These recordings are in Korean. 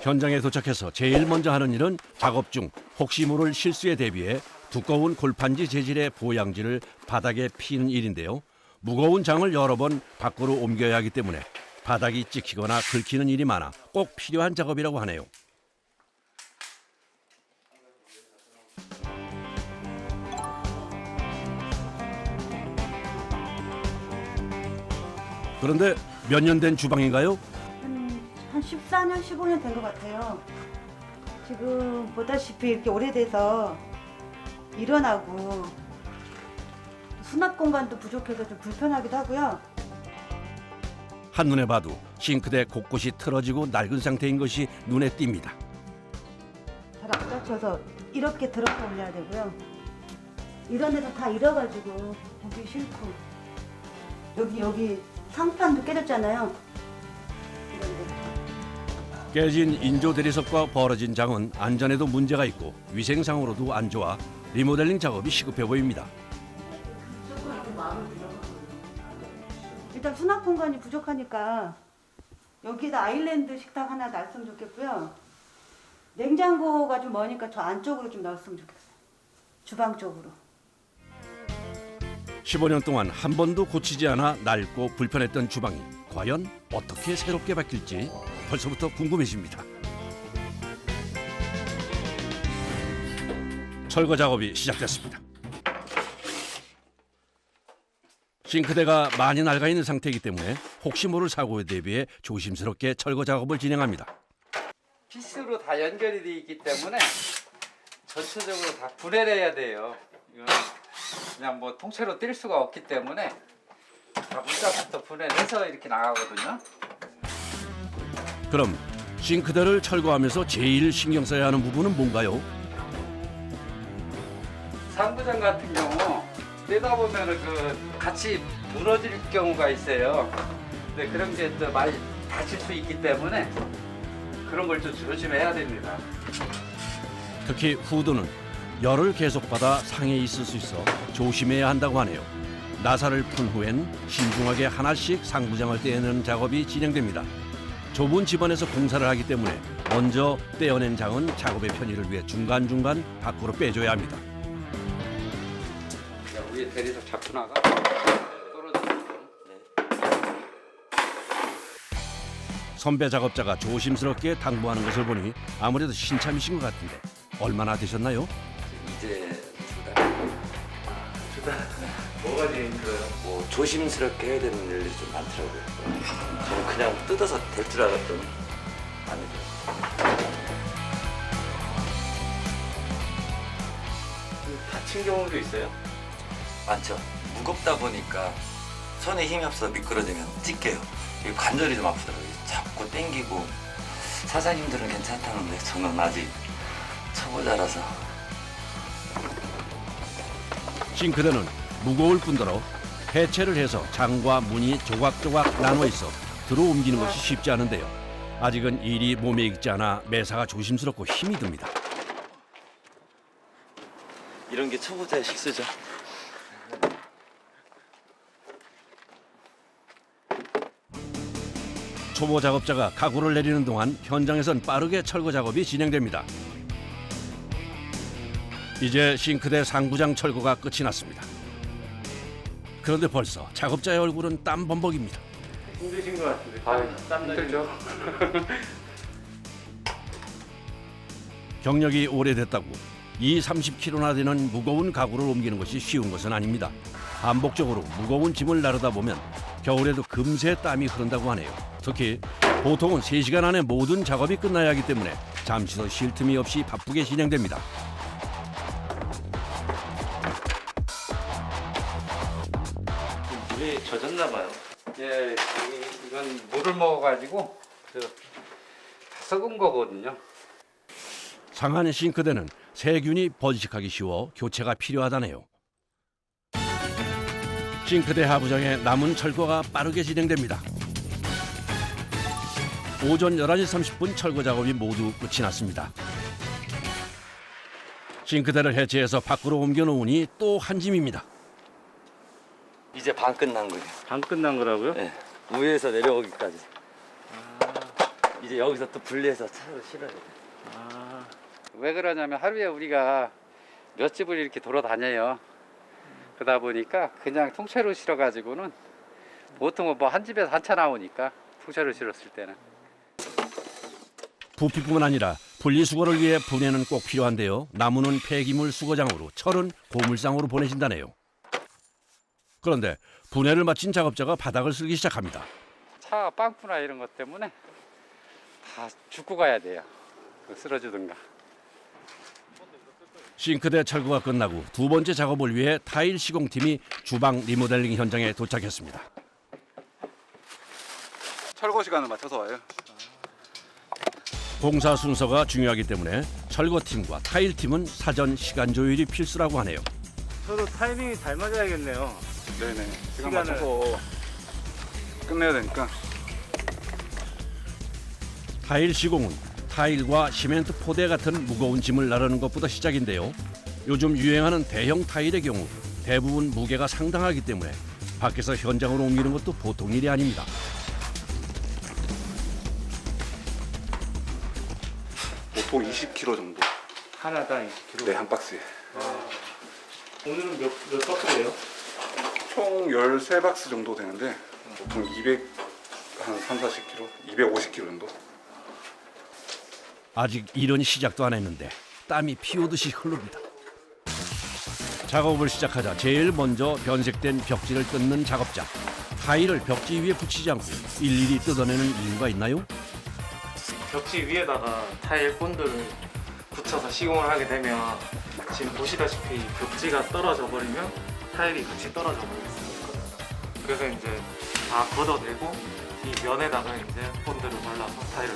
현장에 도착해서 제일 먼저 하는 일은 작업 중 혹시 모를 실수에 대비해 두꺼운 골판지 재질의 보양지를 바닥에 피는 일인데요. 무거운 장을 여러 번 밖으로 옮겨야 하기 때문에 바닥이 찍히거나 긁히는 일이 많아 꼭 필요한 작업이라고 하네요. 그런데 몇 년 된 주방인가요? 한 14년, 15년 된 것 같아요. 지금 보다시피 이렇게 오래돼서 일어나고 수납 공간도 부족해서 좀 불편하기도 하고요. 한눈에 봐도 싱크대 곳곳이 틀어지고 낡은 상태인 것이 눈에 띕니다. 잘 안 닫혀서 이렇게 들어서 올려야 되고요. 이런 데도 다 잃어가지고 보기 싫고 여기 상판도 깨졌잖아요. 이런 데. 깨진 인조 대리석과 벌어진 장은 안전에도 문제가 있고 위생상으로도 안 좋아 리모델링 작업이 시급해 보입니다. 일단 수납 공간이 부족하니까 여기다 아일랜드 식탁 하나 놨으면 좋겠고요. 냉장고가 좀 머니까 저 안쪽으로 좀 넣었으면 좋겠어요. 주방 쪽으로. 15년 동안 한 번도 고치지 않아 낡고 불편했던 주방이 과연 어떻게 새롭게 바뀔지 벌써부터 궁금해집니다. 철거 작업이 시작됐습니다. 싱크대가 많이 낡아 있는 상태이기 때문에 혹시 모를 사고에 대비해 조심스럽게 철거 작업을 진행합니다. 피스로 다 연결이 되어 있기 때문에 전체적으로 다 분해를 해야 돼요. 이건 그냥 뭐 통째로 뛸 수가 없기 때문에 다 문짝부터 분해를 해서 이렇게 나가거든요. 그럼 싱크대를 철거하면서 제일 신경 써야 하는 부분은 뭔가요? 상부장 같은 경우 떼다 보면은 같이 무너질 경우가 있어요. 근데 그런 게 또 많이 다칠 수 있기 때문에 그런 걸 좀 조심해야 됩니다. 특히 후드는 열을 계속 받아 상해 있을 수 있어 조심해야 한다고 하네요. 나사를 푼 후엔 신중하게 하나씩 상부장을 떼내는 작업이 진행됩니다. 좁은 집안에서 공사를 하기 때문에 먼저 떼어낸 장은 작업의 편의를 위해 중간중간 밖으로 빼줘야 합니다. 위에 대리석 잡고 나가 떨어지는 거. 선배 작업자가 조심스럽게 당부하는 것을 보니 아무래도 신참이신 것 같은데 얼마나 되셨나요? 이제 두 달. 뭐가 제일 힘들어요? 뭐 조심스럽게 해야 되는 일이 좀 많더라고요. 저는 그냥 뜯어서 될 줄 알았더니 아니죠. 다친 경우도 있어요? 많죠. 무겁다 보니까 손에 힘이 없어서 미끄러지면 찢겨요. 이게 관절이 좀 아프더라고요. 잡고 당기고 사장님들은 괜찮다는데 저는 아직 초보자라서. 싱크대는 무거울 뿐더러 해체를 해서 장과 문이 조각조각 나눠 있어 들어 옮기는 것이 쉽지 않은데요. 아직은 일이 몸에 익지 않아 매사가 조심스럽고 힘이 듭니다. 이런 게 초보자의 식수죠. 초보 작업자가 가구를 내리는 동안 현장에선 빠르게 철거 작업이 진행됩니다. 이제 싱크대 상부장 철거가 끝이 났습니다. 그런데 벌써 작업자의 얼굴은 땀 범벅입니다. 힘드신 것 같은데. 땀 들죠. 경력이 오래됐다고 30kg나 되는 무거운 가구를 옮기는 것이 쉬운 것은 아닙니다. 반복적으로 무거운 짐을 나르다 보면 겨울에도 금세 땀이 흐른다고 하네요. 특히 보통은 3시간 안에 모든 작업이 끝나야 하기 때문에 잠시도 쉴 틈이 없이 바쁘게 진행됩니다. 물에 젖었나 봐요. 예, 이건 물을 먹어가지고 다 썩은 거거든요. 상한 싱크대는 세균이 번식하기 쉬워 교체가 필요하다네요. 싱크대 하부장의 남은 철거가 빠르게 진행됩니다. 오전 11시 30분 철거 작업이 모두 끝이 났습니다. 싱크대를 해체해서 밖으로 옮겨놓으니 또 한 짐입니다. 이제 반 끝난 거예요. 반 끝난 거라고요? 네. 위에서 내려오기까지. 이제 이제 여기서 또 분리해서 차로 실어야 돼. 아, 왜 그러냐면 하루에 우리가 몇 집을 이렇게 돌아다녀요. 그러다 보니까 그냥 통째로 실어가지고는 보통은 뭐 한 집에서 한 차 나오니까 통째로 실었을 때는. 부피뿐만 아니라 분리수거를 위해 분해는 꼭 필요한데요. 나무는 폐기물 수거장으로, 철은 고물상으로 보내진다네요. 그런데 분해를 마친 작업자가 바닥을 쓸기 시작합니다. 차 빵꾸나 이런 것 때문에 다 줍고 가야 돼요. 쓰러지든가. 싱크대 철거가 끝나고 두 번째 작업을 위해 타일 시공팀이 주방 리모델링 현장에 도착했습니다. 철거 시간을 맞춰서 와요. 공사 순서가 중요하기 때문에 철거팀과 타일팀은 사전 시간 조율이 필수라고 하네요. 저도 타이밍이 잘 맞아야겠네요. 네네. 시간 시간을- 맞춰서 끝내야 되니까. 타일 시공은 타일과 시멘트 포대 같은 무거운 짐을 나르는 것보다 시작인데요. 요즘 유행하는 대형 타일의 경우 대부분 무게가 상당하기 때문에 밖에서 현장으로 옮기는 것도 보통 일이 아닙니다. 보통 20kg 정도. 하나당 20kg. 네, 한 박스에. 오늘은 몇 박스예요? 총 13박스 정도 되는데 보통 200한 3, 40kg, 250kg 정도. 아직 일은 시작도 안 했는데 땀이 피오듯이 흐릅니다. 작업을 시작하자 제일 먼저 변색된 벽지를 뜯는 작업자. 타일을 벽지 위에 붙이지 않고 일일이 뜯어내는 이유가 있나요? 벽지 위에다가 타일 본드를 붙여서 시공을 하게 되면 지금 보시다시피 벽지가 떨어져 버리면 타일이 같이 떨어져 버리겠습니다. 그래서 이제 다 걷어내고 이 면에다가 이제 본드를 발라서 타일을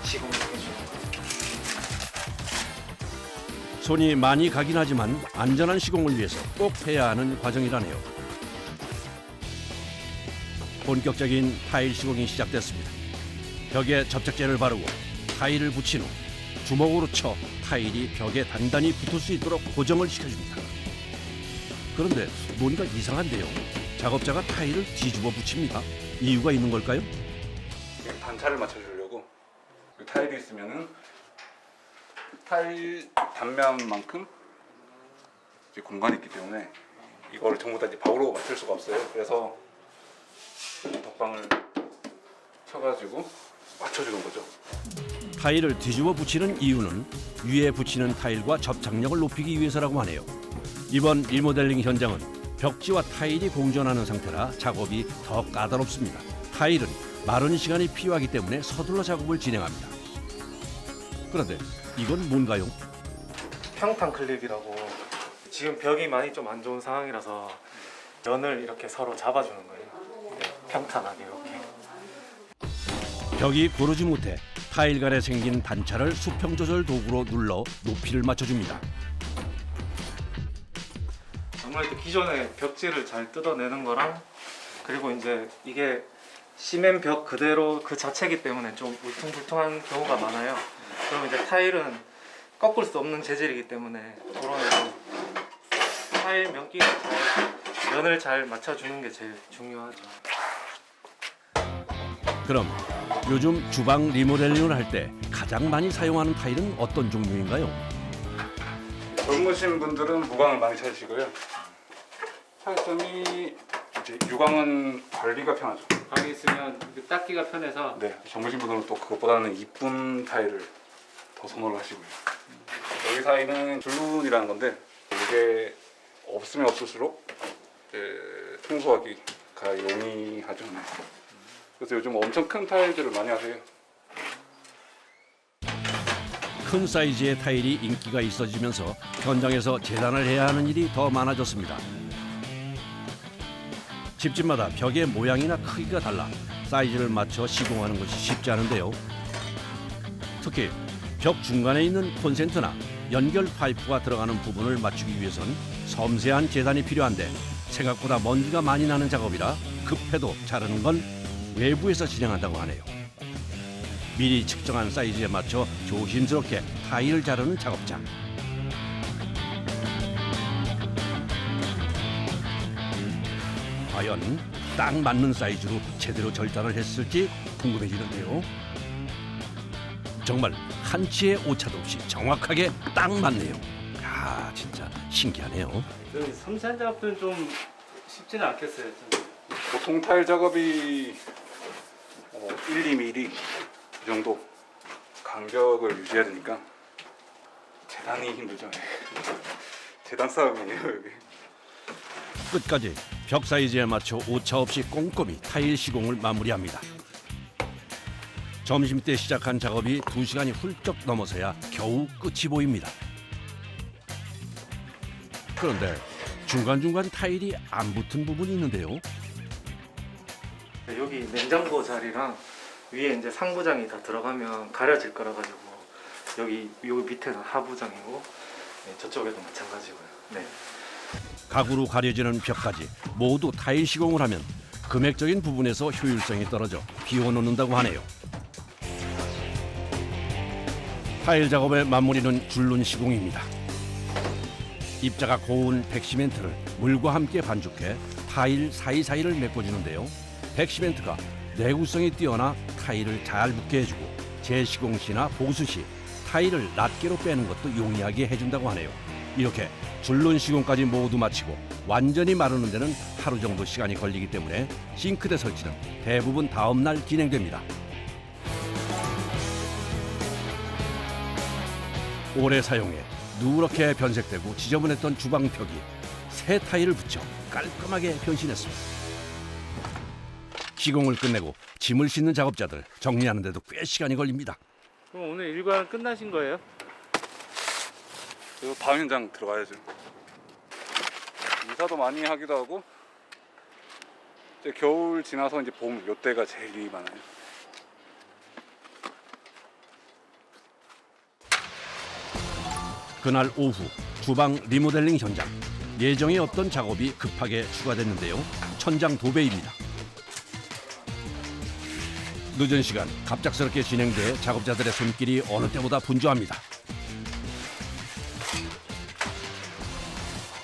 시공을 해주는 거예요. 손이 많이 가긴 하지만 안전한 시공을 위해서 꼭 해야 하는 과정이라네요. 본격적인 타일 시공이 시작됐습니다. 벽에 접착제를 바르고 타일을 붙인 후 주먹으로 쳐 타일이 벽에 단단히 붙을 수 있도록 고정을 시켜줍니다. 그런데 뭔가 이상한데요. 작업자가 타일을 뒤집어 붙입니다. 이유가 있는 걸까요? 단차를 맞춰주려고 타일이 있으면은 타일 단면만큼 이제 공간이 있기 때문에 이거를 전부 다 이제 바로 맞출 수가 없어요. 그래서 덕방을 쳐가지고 맞춰주는 거죠. 타일을 뒤집어 붙이는 이유는 위에 붙이는 타일과 접착력을 높이기 위해서라고 하네요. 이번 리모델링 현장은 벽지와 타일이 공존하는 상태라 작업이 더 까다롭습니다. 타일은 마른 시간이 필요하기 때문에 서둘러 작업을 진행합니다. 그런데 이건 뭔가요? 평탄 클립이라고 지금 벽이 많이 좀 안 좋은 상황이라서 면을 이렇게 서로 잡아주는 거예요. 네, 평탄하게 이렇게. 벽이 고르지 못해 타일 간에 생긴 단차를 수평 조절 도구로 눌러 높이를 맞춰줍니다. 아무래도 기존의 벽지를 잘 뜯어내는 거랑 그리고 이제 이게 시멘 벽 그대로 그 자체이기 때문에 좀 울퉁불퉁한 경우가 많아요. 그럼 이제 타일은 꺾을 수 없는 재질이기 때문에 그런 타일 면기가 면을 잘 맞춰주는 게 제일 중요하죠. 그럼 요즘 주방 리모델링을 할 때 가장 많이 사용하는 타일은 어떤 종류인가요? 젊으신 분들은 무광을 많이 찾으시고요. 차이점이 이제 유광은 관리가 편하죠. 방에 있으면 닦기가 편해서 네, 젊으신 분들은 또 그것보다는 이쁜 타일을 더 선호를 하시고요. 여기 타일은 줄눈이라는 건데 이게 없으면 없을수록 청소하기가 용이하죠. 네. 그래서 요즘 엄청 큰 타일들을 많이 하세요. 큰 사이즈의 타일이 인기가 있어지면서 현장에서 재단을 해야 하는 일이 더 많아졌습니다. 집집마다 벽의 모양이나 크기가 달라 사이즈를 맞춰 시공하는 것이 쉽지 않은데요. 특히 벽 중간에 있는 콘센트나 연결 파이프가 들어가는 부분을 맞추기 위해선 섬세한 재단이 필요한데 생각보다 먼지가 많이 나는 작업이라 급해도 자르는 건 외부에서 진행한다고 하네요. 미리 측정한 사이즈에 맞춰 조심스럽게 타일을 자르는 작업자. 과연 딱 맞는 사이즈로 제대로 절단을 했을지 궁금해지는데요. 정말 한치의 오차도 없이 정확하게 딱 맞네요. 야, 진짜 신기하네요. 여기 섬세한 작업들은 좀 쉽지는 않겠어요. 좀. 보통 타일 작업이 1, 2mm 이 정도 간격을 유지해야 되니까 대단히 힘들죠. 재단 싸움이에요 여기. 끝까지 벽 사이즈에 맞춰 오차 없이 꼼꼼히 타일 시공을 마무리합니다. 점심때 시작한 작업이 2시간이 훌쩍 넘어서야 겨우 끝이 보입니다. 그런데 중간중간 타일이 안 붙은 부분이 있는데요. 여기 냉장고 자리랑 위에 이제 상부장이 다 들어가면 가려질 거라 가지고 여기 밑에는 하부장이고 네, 저쪽에도 마찬가지고요. 네. 가구로 가려지는 벽까지 모두 타일 시공을 하면 금액적인 부분에서 효율성이 떨어져 비워놓는다고 하네요. 타일 작업의 마무리는 줄눈 시공입니다. 입자가 고운 백시멘트를 물과 함께 반죽해 타일 사이사이를 메꿔주는데요. 백시멘트가 내구성이 뛰어나 타일을 잘 붙게 해주고 재시공 시나 보수 시 타일을 낱개로 빼는 것도 용이하게 해준다고 하네요. 이렇게 줄눈 시공까지 모두 마치고 완전히 마르는 데는 하루 정도 시간이 걸리기 때문에 싱크대 설치는 대부분 다음 날 진행됩니다. 오래 사용해 누렇게 변색되고 지저분했던 주방벽이 새 타일을 붙여 깔끔하게 변신했습니다. 시공을 끝내고 짐을 싣는 작업자들 정리하는 데도 꽤 시간이 걸립니다. 그럼 오늘 일과는 끝나신 거예요? 그리고 다음 현장 들어가야죠. 이사도 많이 하기도 하고 이제 겨울 지나서 이제 봄 요때가 제일 일이 많아요. 그날 오후 주방 리모델링 현장. 예정에 없던 작업이 급하게 추가됐는데요. 천장 도배입니다. 늦은 시간 갑작스럽게 진행돼 작업자들의 손길이 어느 때보다 분주합니다.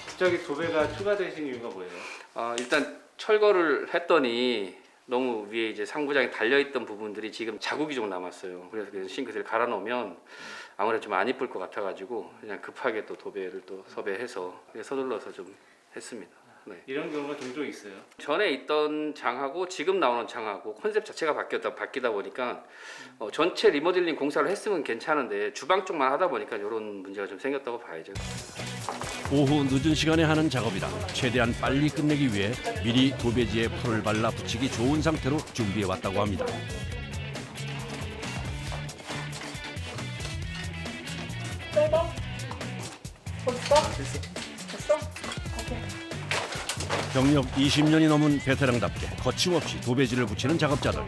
갑자기 도배가 추가되신 이유가 뭐예요? 일단 철거를 했더니 너무 위에 이제 상부장이 달려있던 부분들이 지금 자국이 좀 남았어요. 그래서 싱크대를 갈아 놓으면 아무래도 좀 안 이쁠 것 같아가지고 그냥 급하게 또 도배를 또 섭외해서 서둘러서 좀 했습니다. 네. 이런 경우가 종종 있어요. 전에 있던 장하고 지금 나오는 장하고 컨셉 자체가 바뀌다 보니까 전체 리모델링 공사를 했으면 괜찮은데 주방 쪽만 하다 보니까 이런 문제가 좀 생겼다고 봐야죠. 오후 늦은 시간에 하는 작업이라 최대한 빨리 끝내기 위해 미리 도배지에 풀을 발라 붙이기 좋은 상태로 준비해 왔다고 합니다. 됐어? 오케이. 경력 20년이 넘은 베테랑답게 거침없이 도배지를 붙이는 작업자들.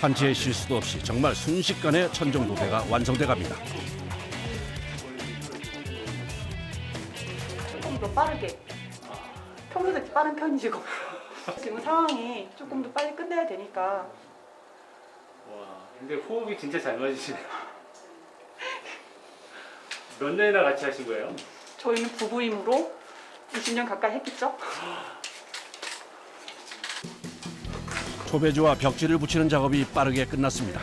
한 채의 실수도 없이 정말 순식간에 천정 도배가 완성돼 갑니다. 조금 더 빠르게. 평소에 빠른 편이시고 지금 상황이 조금 더 빨리 끝내야 되니까. 와, 근데 호흡이 진짜 잘 맞으시네요. 몇 년이나 같이 하신 거예요? 저희는 부부임으로 20년 가까이 했겠죠? 초배지와 벽지를 붙이는 작업이 빠르게 끝났습니다.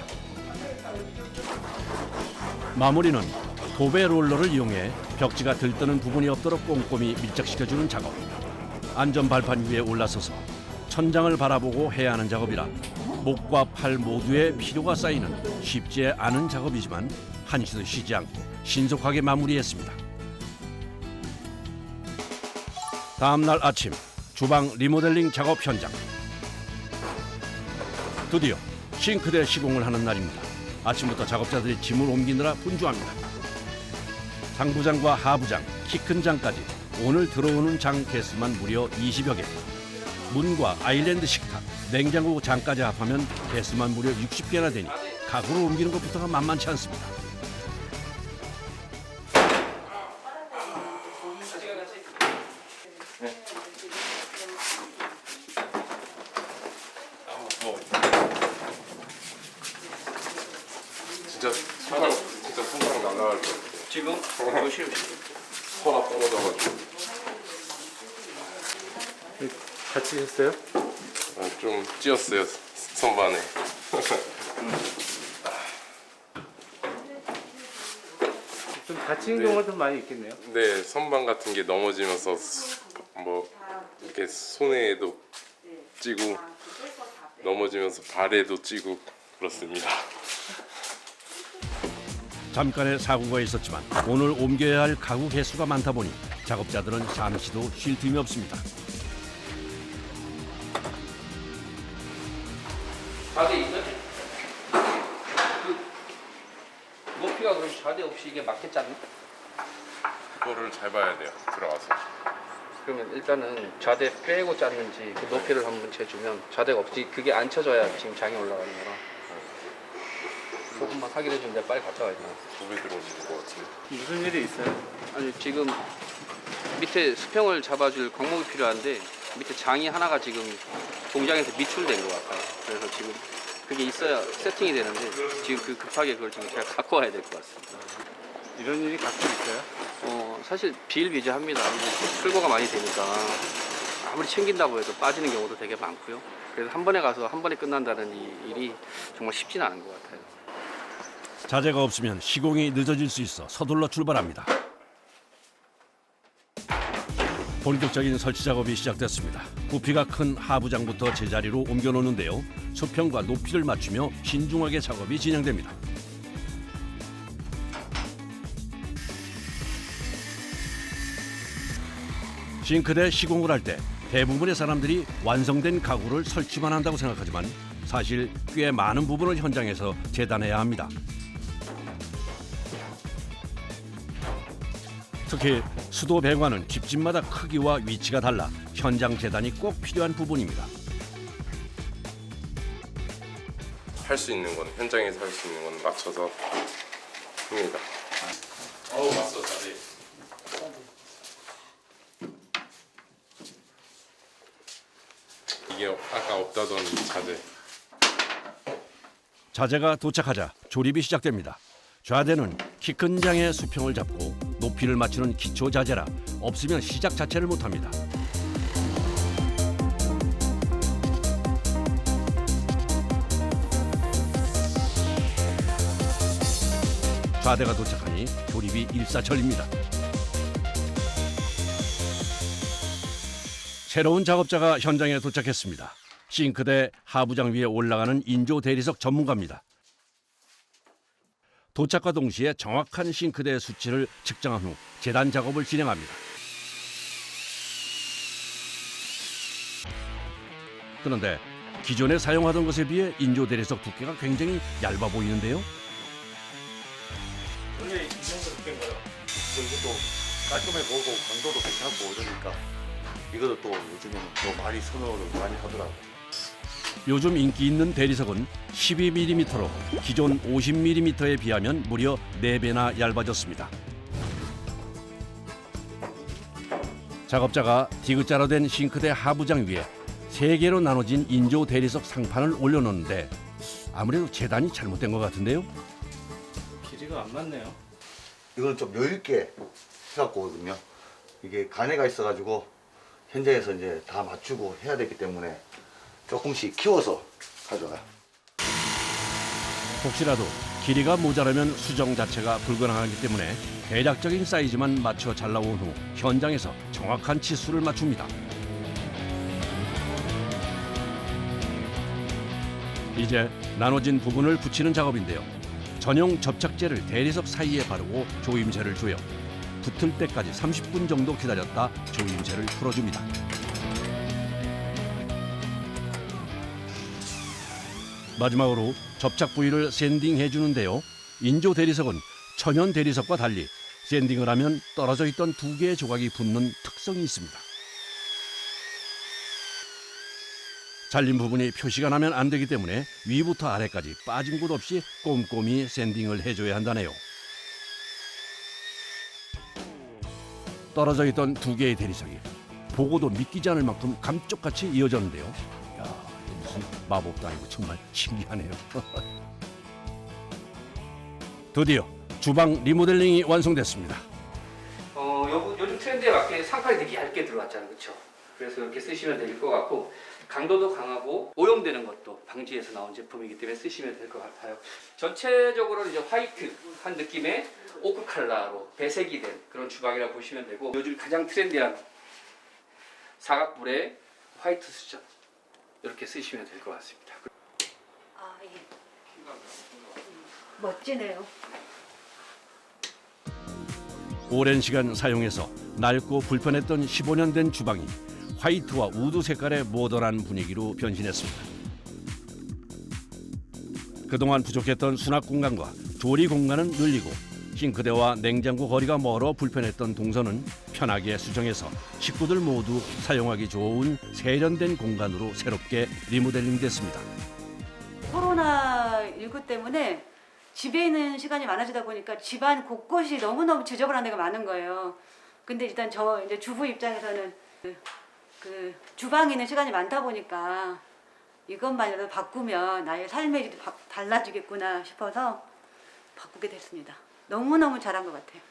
마무리는 도배 롤러를 이용해 벽지가 들뜨는 부분이 없도록 꼼꼼히 밀착시켜주는 작업. 안전 발판 위에 올라서서 천장을 바라보고 해야 하는 작업이라 목과 팔 모두에 피로가 쌓이는 쉽지 않은 작업이지만 한시도 쉬지 않고 신속하게 마무리했습니다. 다음 날 아침 주방 리모델링 작업 현장. 드디어 싱크대 시공을 하는 날입니다. 아침부터 작업자들이 짐을 옮기느라 분주합니다. 상부장과 하부장, 키 큰 장까지 오늘 들어오는 장 개수만 무려 20여 개. 문과 아일랜드 식탁, 냉장고 장까지 합하면 개수만 무려 60개나 되니 가구로 옮기는 것부터가 만만치 않습니다. 진짜 손가락 날라갈 거. 지금 손 떨어져가지고. 다치셨어요? 좀 찧었어요, 선반에. 좀 다치는 경우가 좀 많이 있겠네요. 네, 선반 같은 게 넘어지면서 뭐 이렇게 손에도 찌고 넘어지면서 발에도 찌고 그렇습니다. 잠깐의 사고가 있었지만 오늘 옮겨야 할 가구 개수가 많다 보니 작업자들은 잠시도 쉴 틈이 없습니다. 좌대 있어요? 그 높이가 그럼 좌대 없이 이게 맞겠지 않나? 그거를 잘 봐야 돼요. 들어가서. 그러면 일단은 좌대 빼고 짰는지 그 높이를 한번 재주면 좌대가 없이 그게 안 쳐져야 지금 장이 올라가는 거라. 그것만 확인해 주면 내가 빨리 갔다 와야 돼. 두배 들어오는 것 같은데. 무슨 일이 있어요? 아니 지금 밑에 수평을 잡아줄 광목이 필요한데 밑에 장이 하나가 지금 공장에서 미출된 것 같아요. 그래서 지금 그게 있어야 세팅이 되는데 지금 그 급하게 그걸 지금 제가 갖고 와야 될 것 같습니다. 이런 일이 가끔 있어요? 사실 비일비재합니다. 이제 출고가 많이 되니까 아무리 챙긴다고 해도 빠지는 경우도 되게 많고요. 그래서 한 번에 가서 한 번에 끝난다는 이 일이 정말 쉽지는 않은 것 같아요. 자재가 없으면 시공이 늦어질 수 있어 서둘러 출발합니다. 본격적인 설치 작업이 시작됐습니다. 부피가 큰 하부장부터 제자리로 옮겨놓는데요. 수평과 높이를 맞추며 신중하게 작업이 진행됩니다. 싱크대 시공을 할 때 대부분의 사람들이 완성된 가구를 설치만 한다고 생각하지만 사실 꽤 많은 부분을 현장에서 재단해야 합니다. 특히 수도 배관은 집집마다 크기와 위치가 달라 현장 재단이 꼭 필요한 부분입니다. 할 수 있는 건 현장에서 할 수 있는 건 맞춰서 합니다. 어우 맞어 자리. 이게 아까 없다던 자재. 자재가 도착하자 조립이 시작됩니다. 좌대는 키 큰 장의 수평을 잡고 높이를 맞추는 기초 자재라 없으면 시작 자체를 못합니다. 좌대가 도착하니 조립이 일사천리입니다. 새로운 작업자가 현장에 도착했습니다. 싱크대 하부장 위에 올라가는 인조 대리석 전문가입니다. 도착과 동시에 정확한 싱크대의 수치를 측정한 후 재단 작업을 진행합니다. 그런데 기존에 사용하던 것에 비해 인조 대리석 두께가 굉장히 얇아 보이는데요. 원래 이 정도 두께인가요? 이것도 깔끔해 보고 강도도 괜찮고 이러니까 이것도 또 요즘에는 더 많이 선호를 많이 하더라고요. 요즘 인기 있는 대리석은 12mm로 기존 50mm에 비하면 무려 4배나 얇아졌습니다. 작업자가 디귿자로 된 싱크대 하부장 위에 3개로 나눠진 인조 대리석 상판을 올려놓는데 아무래도 재단이 잘못된 것 같은데요. 길이가 안 맞네요. 이건 좀 여유 있게 해갖고거든요. 이게 간해가 있어가지고 현장에서 이제 다 맞추고 해야 되기 때문에 조금씩 키워서 가져가요. 혹시라도 길이가 모자라면 수정 자체가 불가능하기 때문에 대략적인 사이즈만 맞춰 잘라온 후 현장에서 정확한 치수를 맞춥니다. 이제 나눠진 부분을 붙이는 작업인데요. 전용 접착제를 대리석 사이에 바르고 조임새를 줘요. 붙을 때까지 30분 정도 기다렸다 조임새를 풀어줍니다. 마지막으로 접착 부위를 샌딩해 주는데요. 인조 대리석은 천연 대리석과 달리 샌딩을 하면 떨어져 있던 2개의 조각이 붙는 특성이 있습니다. 잘린 부분이 표시가 나면 안 되기 때문에 위부터 아래까지 빠진 곳 없이 꼼꼼히 샌딩을 해줘야 한다네요. 떨어져 있던 2개의 대리석이 보고도 믿기지 않을 만큼 감쪽같이 이어졌는데요. 야, 무슨 마법도 아니고 정말 신기하네요. 드디어 주방 리모델링이 완성됐습니다. 요즘 트렌드에 맞게 상판이 되게 얇게 들어왔잖아요, 그렇죠? 그래서 이렇게 쓰시면 될 것 같고 강도도 강하고 오염되는 것도 방지해서 나온 제품이기 때문에 쓰시면 될 것 같아요. 전체적으로 이제 화이트한 느낌의 오크 컬러로 배색이 된 그런 주방이라고 보시면 되고, 요즘 가장 트렌디한 사각불에 화이트 수전 이렇게 쓰시면 될 것 같습니다. 아, 예. 멋지네요. 오랜 시간 사용해서 낡고 불편했던 15년 된 주방이 화이트와 우드 색깔의 모던한 분위기로 변신했습니다. 그동안 부족했던 수납 공간과 조리 공간은 늘리고 싱크대와 냉장고 거리가 멀어 불편했던 동선은 편하게 수정해서 식구들 모두 사용하기 좋은 세련된 공간으로 새롭게 리모델링 됐습니다. 코로나19 때문에 집에 있는 시간이 많아지다 보니까 집안 곳곳이 너무너무 지저분한 데가 많은 거예요. 근데 일단 저 이제 주부 입장에서는 그 주방에 있는 시간이 많다 보니까 이것만이라도 바꾸면 나의 삶의 질이 달라지겠구나 싶어서 바꾸게 됐습니다. 너무너무 잘한 것 같아요.